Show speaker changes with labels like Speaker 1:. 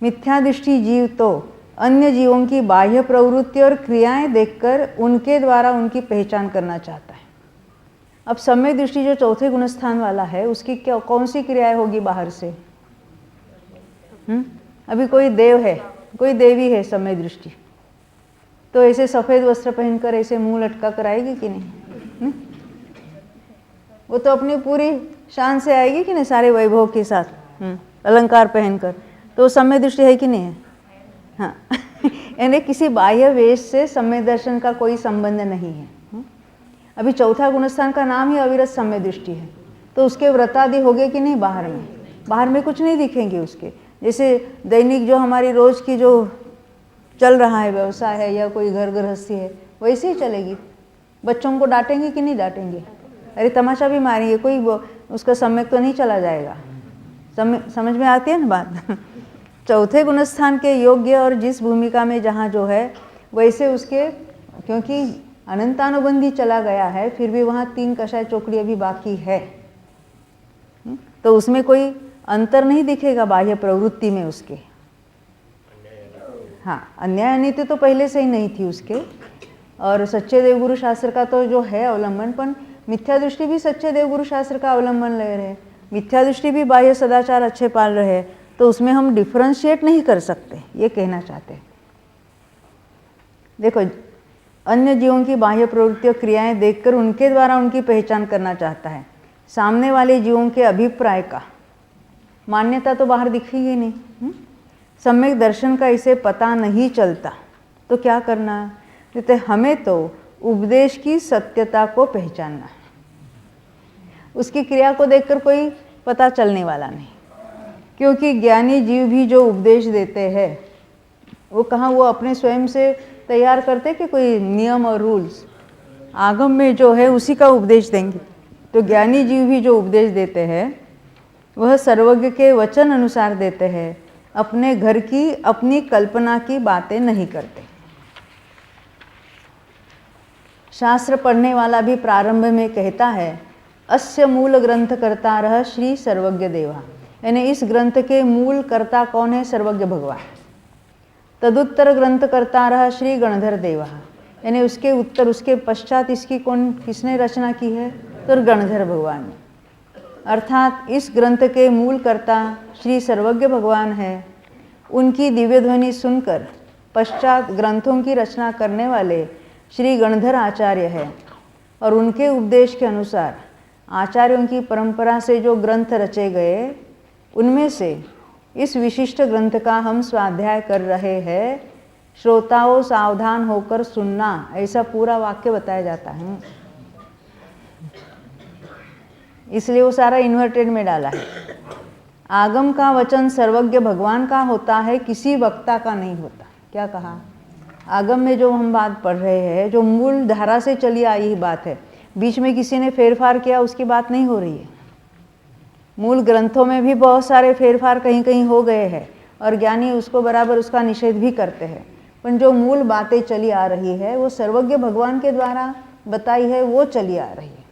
Speaker 1: मिथ्या दृष्टि जीव तो अन्य जीवों की बाह्य प्रवृत्ति और क्रियाएं देखकर उनके द्वारा उनकी पहचान करना चाहता है। अब सम्यक दृष्टि जो चौथे गुणस्थान वाला है उसकी क्या कौन सी क्रियाएं होगी बाहर से? अभी कोई देव है, कोई देवी है सम्यक दृष्टि, तो ऐसे सफ़ेद वस्त्र पहनकर ऐसे मुंह लटका कर आएगी कि नहीं? वो तो अपनी पूरी शान से आएगी कि नहीं, सारे वैभव के साथ, अलंकार पहनकर, तो सम्यक दृष्टि है कि नहीं है? हाँ यानी किसी बाह्य वेश से सम्यक दर्शन का कोई संबंध नहीं है। अभी चौथा गुणस्थान का नाम ही अविरत सम्यक दृष्टि है, तो उसके व्रतादि हो गए कि नहीं? बाहर में कुछ नहीं दिखेंगे उसके। जैसे दैनिक जो हमारी रोज की जो चल रहा है व्यवसाय है या कोई घर गृहस्थी है वैसे ही चलेगी। बच्चों को डांटेंगे कि नहीं डांटेंगे? अरे तमाशा भी मारेंगे, कोई उसका सम्यक तो नहीं चला जाएगा। समझ में आती है ना बात? चौथे गुणस्थान के योग्य और जिस भूमिका में जहाँ जो है वैसे उसके, क्योंकि अनंतानुबंधी चला गया है फिर भी वहाँ 3 कषाय चौकड़ी अभी बाकी है, तो उसमें कोई अंतर नहीं दिखेगा बाह्य प्रवृत्ति में उसके। हाँ, अन्याय नीति तो पहले से ही नहीं थी उसके, और सच्चे देवगुरु शास्त्र का तो जो है अवलंबन, पर मिथ्या दृष्टि भी सच्चे देवगुरु शास्त्र का अवलंबन ले रहे, मिथ्या दृष्टि भी बाह्य सदाचार अच्छे पाल रहे, तो उसमें हम डिफ्रेंशिएट नहीं कर सकते, ये कहना चाहते हैं। देखो, अन्य जीवों की बाह्य प्रवृत्ति और क्रियाएं देखकर उनके द्वारा उनकी पहचान करना चाहता है। सामने वाले जीवों के अभिप्राय का मान्यता तो बाहर दिखेगी नहीं। सम्यक दर्शन का इसे पता नहीं चलता, तो क्या करना? कहते हमें तो उपदेश की सत्यता को पहचानना, उसकी क्रिया को देखकर कोई पता चलने वाला नहीं, क्योंकि ज्ञानी जीव भी जो उपदेश देते हैं वो कहाँ वो अपने स्वयं से तैयार करते कि कोई नियम और रूल्स, आगम में जो है उसी का उपदेश देंगे। तो ज्ञानी जीव भी जो उपदेश देते हैं वह सर्वज्ञ के वचन अनुसार देते हैं, अपने घर की अपनी कल्पना की बातें नहीं करते। शास्त्र पढ़ने वाला भी प्रारंभ में कहता है अस्य मूल ग्रंथ कर्ता रह श्री सर्वज्ञ देवा, यानी इस ग्रंथ के मूल कर्ता कौन है? सर्वज्ञ भगवान। तदुत्तर ग्रंथ कर्ता रह श्री गणधर देवा, यानी उसके उत्तर उसके पश्चात इसकी किसने रचना की है? तो गणधर भगवान ने। अर्थात इस ग्रंथ के मूल कर्ता श्री सर्वज्ञ भगवान है। उनकी दिव्य ध्वनि सुनकर पश्चात ग्रंथों की रचना करने वाले श्री गणधर आचार्य है, और उनके उपदेश के अनुसार आचार्यों की परंपरा से जो ग्रंथ रचे गए उनमें से इस विशिष्ट ग्रंथ का हम स्वाध्याय कर रहे हैं। श्रोताओं सावधान होकर सुनना, ऐसा पूरा वाक्य बताया जाता है, इसलिए वो सारा इन्वर्टेड में डाला है। आगम का वचन सर्वज्ञ भगवान का होता है, किसी वक्ता का नहीं होता। क्या कहा? आगम में जो हम बात पढ़ रहे हैं, जो मूल धारा से चली आई बात है, बीच में किसी ने फेरफार किया उसकी बात नहीं हो रही है। मूल ग्रंथों में भी बहुत सारे फेरफार कहीं कहीं हो गए हैं और ज्ञानी उसको बराबर उसका निषेध भी करते हैं, पर जो मूल बातें चली आ रही है वो सर्वज्ञ भगवान के द्वारा बताई है, वो चली आ रही है।